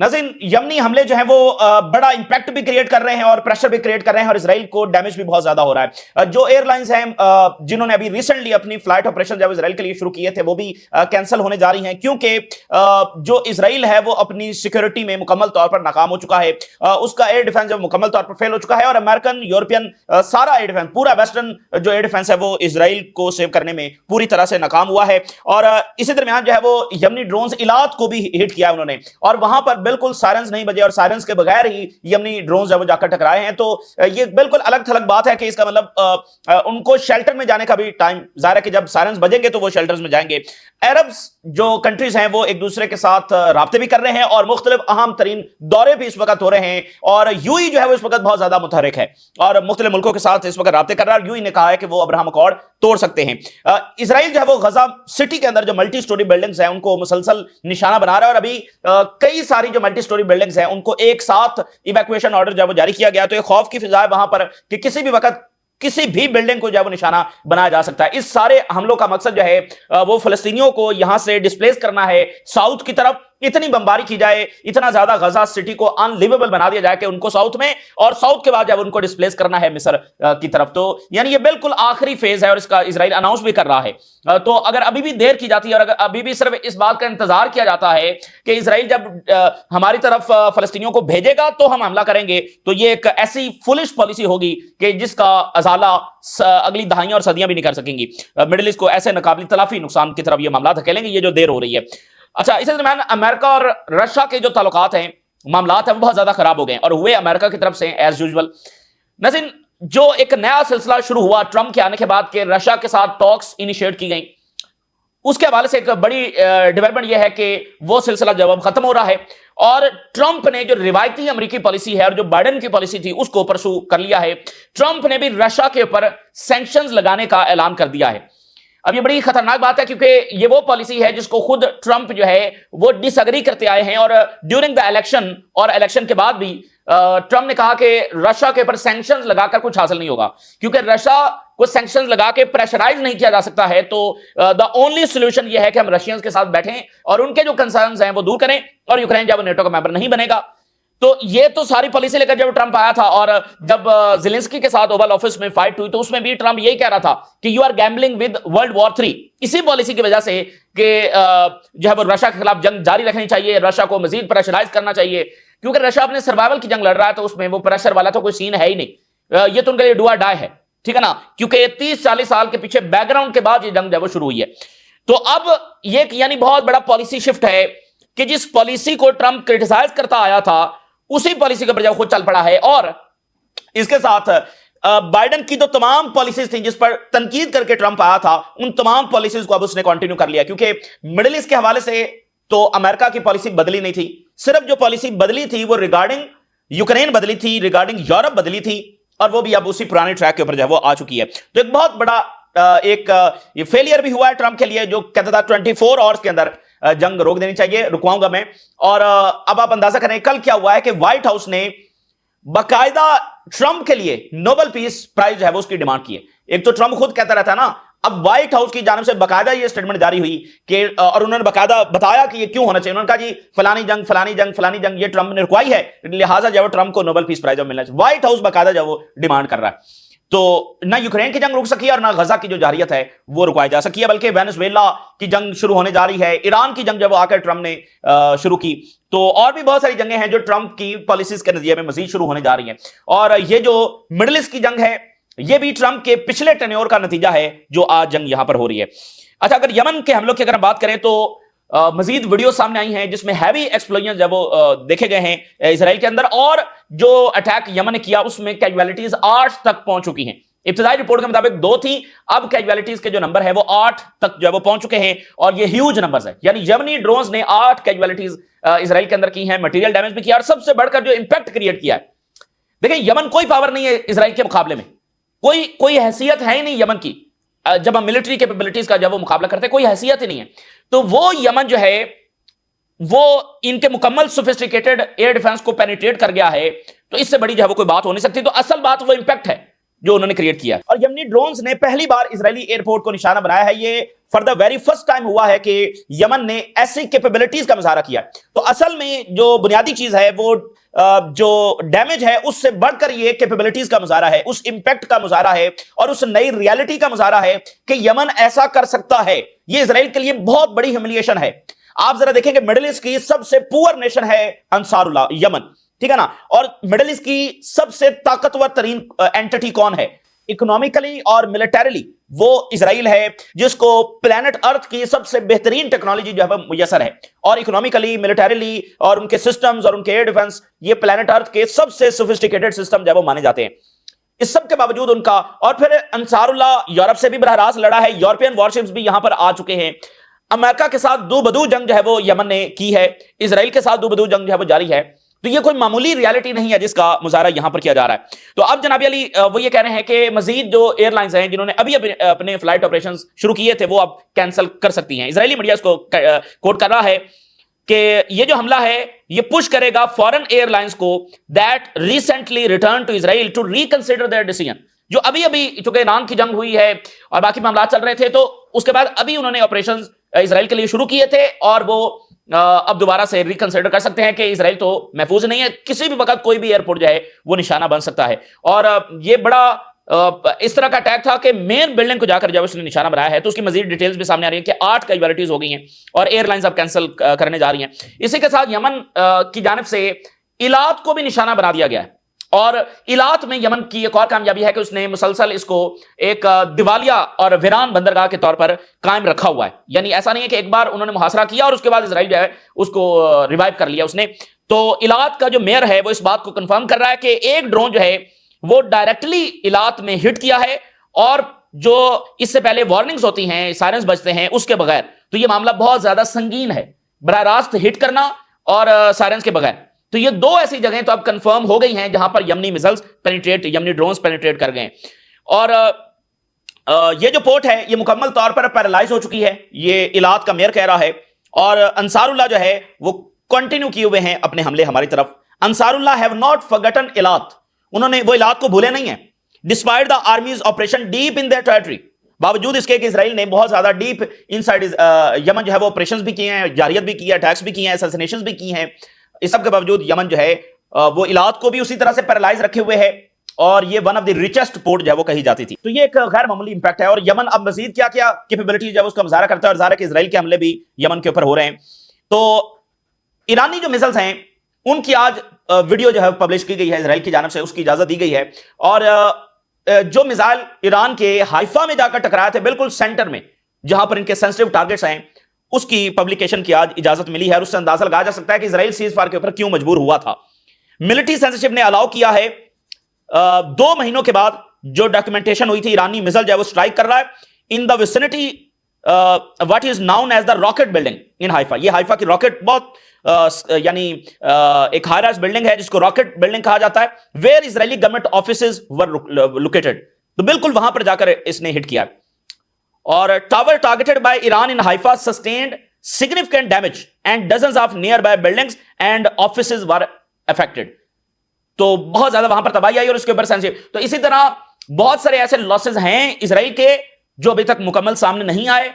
नाज़रीन, यमनी हमले जो है वो बड़ा इंपैक्ट भी क्रिएट कर रहे हैं और प्रेशर भी क्रिएट कर रहे हैं और इसराइल को डैमेज भी बहुत ज्यादा हो रहा है। जो एयरलाइंस हैं जिन्होंने अभी रिसेंटली अपनी फ्लाइट ऑपरेशन जब इसराइल के लिए शुरू किए थे वो भी कैंसिल होने जा रही हैं, क्योंकि जो इसराइल है वो अपनी सिक्योरिटी में मुकम्मल तौर पर नाकाम हो चुका है। उसका एयर डिफेंस जब मुकम्मल तौर पर फेल हो चुका है और अमेरिकन, यूरोपियन, सारा एयर डिफेंस, पूरा वेस्टर्न जो एयर डिफेंस है वो इसराइल को सेव करने में पूरी तरह से नाकाम हुआ है। और इसी दरमियान जो है वो यमनी ड्रोन्स इलात को भी हिट किया उन्होंने, और वहां पर बिल्कुल सायरन्स नहीं बजे और सायरन्स के बगैर ही यमनी ड्रोन्स जब जाकर टकराए हैं। तो ये बिल्कुल अलग थलग बात है कि इसका मतलब उनको शेल्टर में जाने का भी टाइम, जाहिर है कि जब सायरन्स बजेंगे तो वो शेल्टर्स में जाएंगे। अरब्स जो कंट्रीज हैं वो एक दूसरे के साथ राब्ते भी कर रहे हैं और मुख्तलिफ अहम तरीन दौरे भी इस वक्त हो रहे हैं, और यूएई जो है वो इस वक्त बहुत ज्यादा मुतहरिक है और मुख्तलिफ मुल्कों के साथ इस वक्त राब्ते कर रहा है। यूएई ने कहा है कि वो अब्राहम अकॉर्ड तोड़ सकते हैं। इसराइल जो है वो गजा सिटी के अंदर जो मल्टी स्टोरी बिल्डिंग्स हैं उनको मुसलसल निशाना बना रहा है, और अभी कई सारी जो मल्टी स्टोरी बिल्डिंग्स हैं उनको एक साथ इवैक्यूएशन ऑर्डर जब जारी किया गया तो एक खौफ की फिजा है वहां पर कि किसी भी वक्त किसी भी बिल्डिंग को जो है वो निशाना बनाया जा सकता है। इस सारे हमलों का मकसद जो है वो फलस्तीनियों को यहां से डिस्प्लेस करना है साउथ की तरफ। इतनी बमबारी की जाए, इतना ज्यादा गजा सिटी को अनलिवेबल बना दिया जाए कि उनको साउथ में, और साउथ के बाद जब उनको डिस्प्लेस करना है मिस्र की तरफ। तो यानी ये बिल्कुल आखिरी फेज है और इसका इजराइल अनाउंस भी कर रहा है। तो अगर अभी भी देर की जाती है और अगर अभी भी सिर्फ इस बात का इंतजार किया जाता है कि इजराइल जब हमारी तरफ फलस्तीनियों को भेजेगा तो हम हमला करेंगे, तो ये एक ऐसी फुलिश पॉलिसी होगी कि जिसका अजाला अगली दहाइयां और सदियां भी नहीं कर सकेंगी। मिडिल ईस्ट को ऐसे नाकाबिल तलाफी नुकसान की तरफ ये मामला धकेलेंगे, ये जो देर हो रही है। अच्छा, इसी दरमियान अमेरिका और रशिया के जो ताल्लुकात हैं, मामलात हैं, वो बहुत ज्यादा खराब हो गए और हुए अमेरिका की तरफ से एज यूजुअल। नज़ीर, जो एक नया सिलसिला शुरू हुआ ट्रंप के आने के बाद के रशिया के साथ टॉक्स इनिशिएट की गई, उसके हवाले से एक बड़ी डेवलपमेंट यह है कि वो सिलसिला जब अब खत्म हो रहा है और ट्रंप ने जो रिवायती अमेरिकी पॉलिसी है और जो बाइडेन की पॉलिसी थी उसको परसू कर लिया है। ट्रंप ने भी रशिया के ऊपर सैंक्शंस लगाने का ऐलान कर दिया है। अब ये बड़ी खतरनाक बात है क्योंकि ये वो पॉलिसी है जिसको खुद ट्रंप जो है वो डिसएग्री करते आए हैं, और ड्यूरिंग द इलेक्शन और इलेक्शन के बाद भी ट्रंप ने कहा कि रशिया के ऊपर सैंक्शंस लगाकर कुछ हासिल नहीं होगा, क्योंकि रशिया को सैंक्शंस लगा के प्रेशराइज नहीं किया जा सकता है। तो द ओनली सोल्यूशन ये है कि हम रशियंस के साथ बैठें और उनके जो कंसर्न्स हैं वो दूर करें, और यूक्रेन जब नेटो का मेंबर नहीं बनेगा। तो ये तो सारी पॉलिसी लेकर जब ट्रंप आया था, और जब ज़ेलेंस्की के साथ ओवल ऑफिस में फाइट हुई तो उसमें भी ट्रंप यही कह रहा था कि you are gambling with world war 3। इसी पॉलिसी की वजह से कि जो है वो रशिया के खिलाफ जंग जारी रखनी चाहिए, रशिया को मजीद प्रेशराइज करना चाहिए, क्योंकि रशिया अपने सर्वाइवल की जंग लड़ रहा है, तो उसमें वो प्रेशर वाला तो कोई सीन है ही नहीं। ये तो उनके लिए डू और डाई है, ठीक है ना, क्योंकि 30-40 साल के पीछे बैकग्राउंड के बाद ये जंग जब वो शुरू हुई है। तो अब ये यानी बहुत बड़ा पॉलिसी शिफ्ट है कि जिस पॉलिसी को ट्रंप क्रिटिसाइज करता आया था उसी पॉलिसी के ऊपर जब खुद चल पड़ा है, और इसके साथ बाइडेन की तो तमाम पॉलिसीज थी जिस पर तनकीद करके ट्रंप आया था, उन तमाम पॉलिसीज को अब उसने कंटिन्यू कर लिया, क्योंकि मिडिल ईस्ट के हवाले से तो अमेरिका की पॉलिसी बदली नहीं थी। सिर्फ जो पॉलिसी बदली थी वो रिगार्डिंग यूक्रेन बदली थी, रिगार्डिंग यूरोप बदली थी, और वो भी अब उसी पुराने ट्रैक के ऊपर जो है वो आ चुकी है। तो एक बहुत बड़ा ये फेलियर भी हुआ है ट्रंप के लिए, जो कहता था 24 आवर्स के अंदर जंग रोक देनी चाहिए, रुकवाऊंगा मैं। और अब आप अंदाजा करें कल क्या हुआ है कि व्हाइट हाउस ने बाकायदा ट्रंप के लिए नोबेल पीस प्राइज जो है वो उसकी डिमांड की है। एक तो ट्रंप खुद कहता रहता है ना, अब व्हाइट हाउस की जानिब से बाकायदा ये स्टेटमेंट जारी हुई कि, और उन्होंने बाकायदा बताया कि ये क्यों होना चाहिए। उन्होंने कहा जी फलानी जंग फलानी जंग फलानी जंग ये ट्रंप ने रुकवाई है, लिहाजा जब ट्रंप को नोबेल पीस प्राइज मिलना चाहिए। व्हाइट हाउस बाकायदा जब वो डिमांड कर रहा है, तो ना यूक्रेन की जंग रुक सकी और ना गजा की जो जारियत है वो रुकवाई जा सकी है, बल्कि वेनेजुएला की जंग शुरू होने जा रही है, ईरान की जंग जब आकर ट्रंप ने शुरू की, तो और भी बहुत सारी जंगें हैं जो ट्रंप की पॉलिसीज के नतीजे में मजीद शुरू होने जा रही हैं। और ये जो मिडिल ईस्ट की जंग है ये भी ट्रंप के पिछले टेन्योर का नतीजा है जो आज जंग यहां पर हो रही है। अच्छा, अगर यमन के हमलों की अगर हम बात करें तो मजीद वीडियो सामने आई हैं जिसमें हैवी एक्सप्लोजन जब वो देखे गए हैं इसराइल के अंदर, और जो अटैक यमन ने किया उसमें कैजुअलिटीज 8 तक पहुंच चुकी हैं। इब्तिदाई रिपोर्ट के मुताबिक 2 थी, अब कैजुअलिटीज के जो नंबर है वो 8 तक जो है वो पहुंच चुके हैं, और ये ह्यूज नंबर्स है। यानी यमनी ड्रोन्स ने 8 कैजुअलिटीज इसराइल के अंदर की हैं, मटेरियल डैमेज भी किया, और सबसे बढ़कर जो इंपैक्ट क्रिएट किया है, देखिए यमन कोई पावर नहीं है इसराइल के मुकाबले में, कोई हैसियत है ही नहीं यमन की। जब हम मिलिट्री कैपेबिलिटीज का जब वो मुकाबला करते हैं कोई हैसियत ही नहीं है। तो वो यमन जो है वो इनके मुकम्मल सोफिस्टिकेटेड एयर डिफेंस को पेनिट्रेट कर गया है, तो इससे बड़ी जो है वो कोई बात हो नहीं सकती। तो असल बात वो इंपैक्ट है जो उन्होंने क्रिएट किया। और यमनी ड्रोन्स ने पहली बार इजरायली एयरपोर्ट को निशाना बनाया है। ये for the very first time हुआ है कि यमन ने ऐसी कैपेबिलिटीज का मुजाहरा किया। तो असल में जो बुनियादी चीज है वो जो डैमेज है उससे बढ़कर ये कैपेबिलिटीज का मुजाहरा है, उस इंपैक्ट का मुजाहरा है और उस नई रियलिटी का मुजाहरा है कि यमन ऐसा कर सकता है। ये इजराइल के लिए बहुत बड़ी ह्यूमिलिएशन है। आप जरा देखेंगे मिडिल ईस्ट की सबसे पुअर नेशन है अंसारुल्लाह यमन, ठीक है ना। और मिडिल ईस्ट की सबसे ताकतवर तरीन एंटिटी कौन है इकोनॉमिकली और मिलिटरीली? वो इजराइल है, जिसको प्लेनेट अर्थ की सबसे बेहतरीन टेक्नोलॉजी जो है मुयसर है और इकोनॉमिकली मिलिटरीली और उनके सिस्टम्स और उनके एयर डिफेंस ये प्लेनेट अर्थ के सबसे सोफिस्टिकेटेड सिस्टम जो है वो माने जाते हैं। इस सब के बावजूद उनका, और फिर अंसारुल्लाह यूरोप से भी बरह रास्त लड़ा है, यूरोपियन वॉरशिप्स भी यहां पर आ चुके हैं। अमेरिका के साथ दो बदू जंग जो है वो यमन ने की है, इजराइल के साथ दो बदू जंग जो है वो जारी है। तो ये कोई मामूली रियलिटी नहीं है जिसका मुजाहरा यहां पर किया जा रहा है। तो अब जनाब अली वो ये कह रहे हैं कि मजीद जो एयरलाइंस हैं जिन्होंने अभी अपने फ्लाइट ऑपरेशंस शुरू किए थे वो अब कैंसिल कर सकती हैं। इजरायली मीडिया इसको कोट कर रहा है कि ये जो हमला है ये पुश करेगा फॉरेन एयरलाइंस को that recently return to Israel to reconsider their decision. जो अभी अभी चूंकि ईरान की जंग हुई है और बाकी मामला चल रहे थे, तो उसके बाद अभी उन्होंने ऑपरेशंस इजराइल के लिए शुरू किए थे और वो अब दोबारा से रिकंसिडर कर सकते हैं कि इजराइल तो महफूज नहीं है, किसी भी वक्त कोई भी एयरपोर्ट जो है वो निशाना बन सकता है। और ये बड़ा इस तरह का अटैक था कि मेन बिल्डिंग को जाकर जब उसने निशाना बनाया है तो उसकी मजीद डिटेल्स भी सामने आ रही है कि 8 कैजुअलिटीज हो गई हैं और एयरलाइंस अब कैंसिल करने जा रही हैं। इसी के साथ यमन की जानिब से इलात को भी निशाना बना दिया गया है। और इलात में यमन की एक और कामयाबी है कि उसने मुसलसल इसको एक दिवालिया और वीरान बंदरगाह के तौर पर कायम रखा हुआ है। यानी ऐसा नहीं है कि एक बार उन्होंने मुहासरा किया और उसके बाद इजराइल जो है उसको रिवाइव कर लिया उसने। तो इलात का जो मेयर है वो इस बात को कंफर्म कर रहा है कि एक ड्रोन जो है वो डायरेक्टली इलात में हिट किया है और जो इससे पहले वार्निंग्स होती हैं, सायरन्स बजते हैं, उसके बगैर। तो यह मामला बहुत ज्यादा संगीन है, बराह रास्त हिट करना और सायरन्स के बगैर। तो ये दो ऐसी जगहें तो अब कंफर्म हो गई हैं जहां पर यमनी मिसाइल्स पेनिट्रेट, यमनी ड्रोन्स पेनिट्रेट कर गए। और ये जो पोर्ट है ये मुकम्मल तौर पर पैरालाइज हो चुकी है, ये इलात का मेयर कह रहा है। और अंसारुल्लाह जो है वो कंटिन्यू किए हुए हैं अपने हमले हमारी तरफ। अंसारुल्लाह हैव नॉट फॉरगॉटन इलात, उन्होंने वो इलात को भूले नहीं है। Despite the armies operation deep in their territory, बावजूद इसके कि इजराइल ने बहुत ज्यादा डीप इनसाइड यमन जो है वो ऑपरेशंस भी किए हैं, जारियत भी की है, अटैक्स भी किए हैं, असैसिनेशंस भी की हैं। इस सब के बावजूद यमन जो है वो इलात को भी उसी तरह से पैरालाइज रखे हुए है और ये one of the richest port जो है वो कही जाती थी। तो ये एक गैर मामूली इंपैक्ट है और यमन अब मजीद क्या क्या कैपेबिलिटी जो है उसका मुजाहरा करता है और ज़ाहिर है कि इजराइल के हमले भी यमन के ऊपर हो रहे हैं। तो ईरानी जो मिसाइल्स हैं उनकी आज वीडियो जो है पब्लिश की गई है इजराइल की जानिब से, उसकी इजाजत दी गई है। और जो मिसाइल ईरान के हाइफा में जाकर टकराए थे, बिल्कुल सेंटर में जहां पर इनके सेंसिटिव टारगेट्स हैं, उसकी पब्लिकेशन की आज इजाजत मिली है और उससे अंदाजा लगाया जा सकता है कि इजराइल सीज फायर के ऊपर क्यों मजबूर हुआ था। मिलिट्री सेंसरशिप ने अलाउ किया है 2 महीनों के बाद जो डॉक्यूमेंटेशन हुई थी ईरानी मिसाइल जो है वो स्ट्राइक कर रहा है in the vicinity what is known as the rocket building in Haifa. ये हाइफा की रॉकेट बहुत यानी एक हाई राइज बिल्डिंग है जिसको रॉकेट बिल्डिंग कहा जाता है, where Israeli government offices were located. तो बिल्कुल वहां पर जाकर इसने हिट किया। और tower targeted by Iran in Haifa sustained significant damage and dozens of nearby buildings and offices were affected. तो बहुत ज्यादा वहां पर तबाही आई और उसके ऊपर सेंसिटिव। तो इसी तरह बहुत सारे ऐसे लॉसेस हैं इजराइल के जो अभी तक मुकम्मल सामने नहीं आए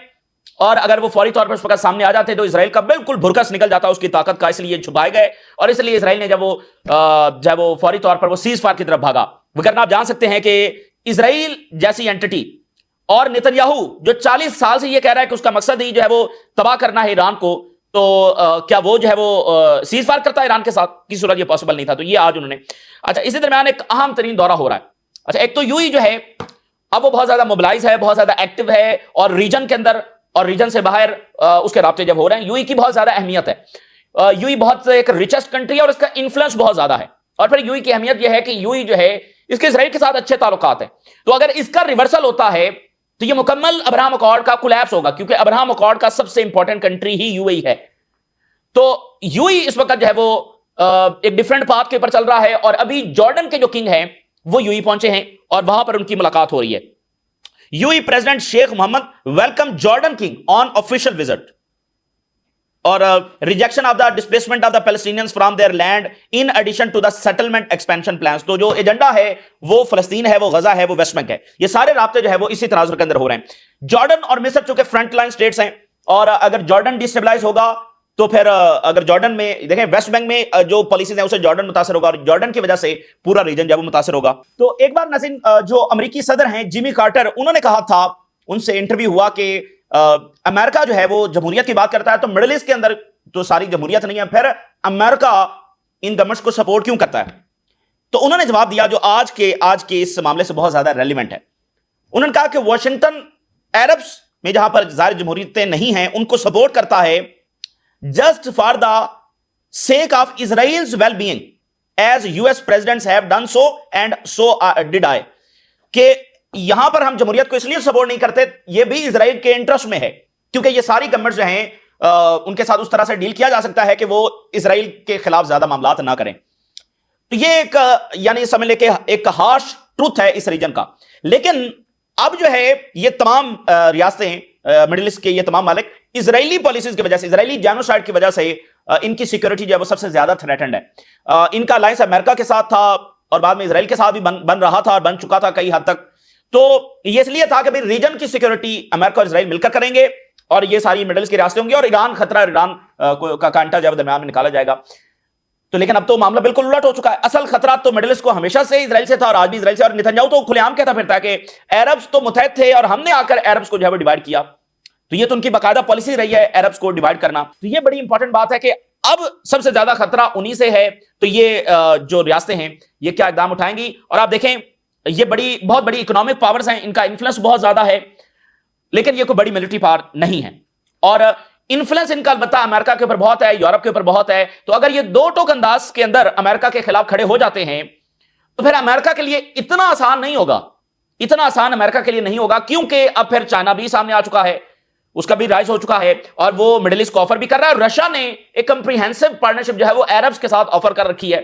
और अगर वो फौरी तौर पर उस वक्त सामने आ जाते तो इजराइल का बिल्कुल भुरकस निकल जाता उसकी ताकत का, इसलिए छुपाए गए और इसलिए इजराइल ने जब वो फौरी तौर पर वो सीज फायर की तरफ भागा। वरना आप जान सकते हैं कि इजराइल जैसी एंटिटी और नेतन्याहू जो 40 साल से ये कह रहा है कि उसका मकसद ही जो है वो तबाह करना है ईरान को, तो क्या वो जो है वो सीज फायर करता है ईरान के साथ? किसी सूरत ये पॉसिबल नहीं था। तो ये आज उन्होंने, अच्छा इसी दरमियान एक अहम तरीन दौरा हो रहा है। अच्छा एक तो यूएई जो है अब वो बहुत ज्यादा मोबिलाइज है, बहुत ज्यादा एक्टिव है और रीजन के अंदर और रीजन से बाहर उसके राब्ते जब हो रहे हैं, यूएई की बहुत ज्यादा अहमियत है। यूएई बहुत एक रिचेस्ट कंट्री है और इसका इन्फ्लुएंस बहुत ज्यादा है। और फिर यूएई की अहमियत यह है कि यूएई जो है इसके इजराइल के साथ अच्छे ताल्लुकात हैं। तो अगर इसका रिवर्सल होता है तो ये मुकम्मल अब्राहम अकॉर्ड का कोलैप्स होगा, क्योंकि अब्राहम अकॉर्ड का सबसे इंपॉर्टेंट कंट्री ही यूएई है। तो यूएई इस वक्त जो है वो एक डिफरेंट पाथ के ऊपर चल रहा है और अभी जॉर्डन के जो किंग हैं वो यूएई पहुंचे हैं और वहां पर उनकी मुलाकात हो रही है। UAE president Sheikh Mohammed welcome Jordan king on official visit. और rejection of the displacement of the Palestinians from their land in addition to the settlement expansion plans. तो जो एजेंडा है वो फलस्तीन है, वो गजा है, वो वेस्ट बैंक है, ये सारे राब्ते जो है वो इसी तनाजुर के अंदर हो रहे हैं। जॉर्डन और मिस्र चूंकि फ्रंट लाइन स्टेट्स हैं, और अगर जॉर्डन डिस्टेबलाइज होगा तो फिर अगर जॉर्डन में देखें, वेस्ट बैंक में जो पॉलिसीज हैं उसे जॉर्डन मुतासर होगा, और जॉर्डन की वजह से पूरा रीजन जब मुतासर होगा। तो एक बार नाज़रीन, जो अमेरिकी सदर हैं जिमी कार्टर, उन्होंने कहा था, उनसे इंटरव्यू हुआ कि अमेरिका जो है वो जमहूरियत की बात करता है, तो मिडिल ईस्ट के अंदर तो सारी जमहूरियत नहीं है, फिर अमेरिका इन गवर्नमेंट्स को सपोर्ट क्यों करता है? तो उन्होंने जवाब दिया जो आज के इस मामले से बहुत ज्यादा रेलिवेंट है। उन्होंने कहा कि वॉशिंगटन अरब्स में जहां पर जाहिर जमहूरियतें नहीं हैं उनको सपोर्ट करता है just for the sake of Israel's well being, as US presidents have done so and so did I. कि यहां पर हम जमहूरियत को इसलिए सपोर्ट नहीं करते, ये भी इजराइल के इंटरेस्ट में है, क्योंकि ये सारी गवर्नमेंट जो हैं उनके साथ उस तरह से डील किया जा सकता है कि वो इजराइल के खिलाफ ज्यादा मामलात ना करें। तो ये एक यानी समझ ले कि एक हार्श ट्रूथ है इस रीजन का। लेकिन अब जो है ये तमाम रियासतें मिडिल ईस्ट के ये तमाम मालिक इजरायली पॉलिसीज की वजह से, इजरायली जेनोसाइड की वजह से इनकी सिक्योरिटी जो है वो सबसे ज्यादा थ्रेटेंड है। इनका अलायंस अमेरिका के साथ था और बाद में इजराइल के साथ भी बन रहा था और बन चुका था कई हद तक। तो ये इसलिए था कि भाई रीजन की सिक्योरिटी अमेरिका और इजराइल मिलकर करेंगे और ये सारी मिडिल ईस्ट की रियासतें होंगी, और ईरान खतरा, ईरान का कांटा जो है दरमियान में निकाला जाएगा। तो लेकिन अब तो मामला बिल्कुल उलट हो चुका है। असल खतरा तो मिडिल ईस्ट को हमेशा से इजराइल से था और आज भी इजराइल से, और नेतन्याहू तो खुलेआम कहता फिरता कि अरब्स तो मुतहद थे और हमने आकर अरब्स को जो है वो डिवाइड किया। तो ये तो उनकी बाकायदा पॉलिसी रही है अरब्स को डिवाइड करना। तो ये बड़ी इंपॉर्टेंट बात है कि अब सबसे ज्यादा खतरा उन्हीं से है। तो ये जो रियासतें हैं ये क्या इकदाम उठाएंगी? और आप देखें ये बहुत बड़ी इकोनॉमिक पावर्स हैं, इनका इन्फ्लुएंस बहुत ज्यादा है, लेकिन ये कोई बड़ी मिलिट्री पावर नहीं है। और इन्फ्लुएंस इनका अलबत्ता अमेरिका के ऊपर बहुत है, यूरोप के ऊपर बहुत है। तो अगर ये दो टोक अंदाज के अंदर अमेरिका के खिलाफ खड़े हो जाते हैं तो फिर अमेरिका के लिए इतना आसान नहीं होगा, इतना आसान अमेरिका के लिए नहीं होगा, क्योंकि अब फिर चाइना भी सामने आ चुका है, उसका भी राइज हो चुका है और वो मिडिल ईस्ट को ऑफर भी कर रहा है। रशिया ने एक कंप्रीहेंसिव पार्टनरशिप जो है वो अरब्स के साथ ऑफर कर रखी है।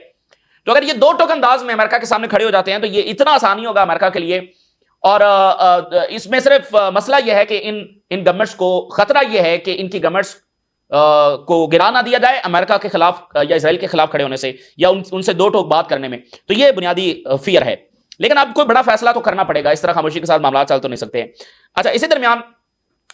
तो अगर ये दो टोक अंदाज में अमेरिका के सामने खड़े हो जाते हैं तो ये इतना आसान नहीं होगा अमेरिका के लिए। और इसमें सिर्फ मसला यह है कि इन गवर्नमेंट्स को खतरा यह है कि इनकी गवर्नमेंट्स को गिरा ना दिया जाए अमेरिका के खिलाफ या इसराइल के खिलाफ खड़े होने से, या उनसे दो टोक बात करने में। तो ये बुनियादी फियर है। लेकिन अब कोई बड़ा फैसला तो करना पड़ेगा, इस तरह खामोशी के साथ मामला चल तो नहीं सकते हैं। अच्छा, इसी दरमियान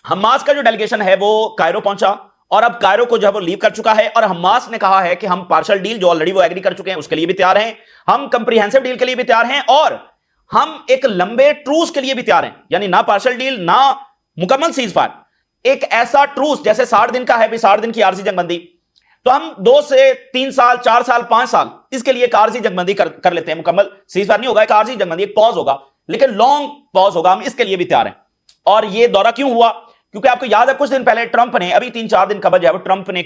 हमास का जो डेलीगेशन है वो कायरो पहुंचा और अब कायरो को जो है वो लीव कर चुका है, और हमास ने कहा है कि हम पार्शियल डील जो ऑलरेडी वो एग्री कर चुके हैं उसके लिए भी तैयार हैं, हम कंप्रीहेंसिव डील के लिए भी तैयार हैं, और हम एक लंबे ट्रूस के लिए भी तैयार हैं। यानी ना पार्शियल डील ना मुकम्मल सीज फायर, एक ऐसा ट्रूस जैसे 60 दिन का है भी, 60 दिन की आरजी जंगबंदी, तो हम 2 से 3 साल 4 साल 5 साल इसके लिए एक आरजी जंगबंदी कर लेते हैं। मुकम्मल सीज फायर नहीं होगा, एक आरजी जंगबंदी, एक पॉज होगा, लेकिन लॉन्ग पॉज होगा, हम इसके लिए भी तैयार हैं। और ये दौरा क्यों हुआ? क्योंकि आपको याद है कुछ दिन पहले ट्रंप ने, अभी 3-4 दिन कबल जो है ट्रंप ने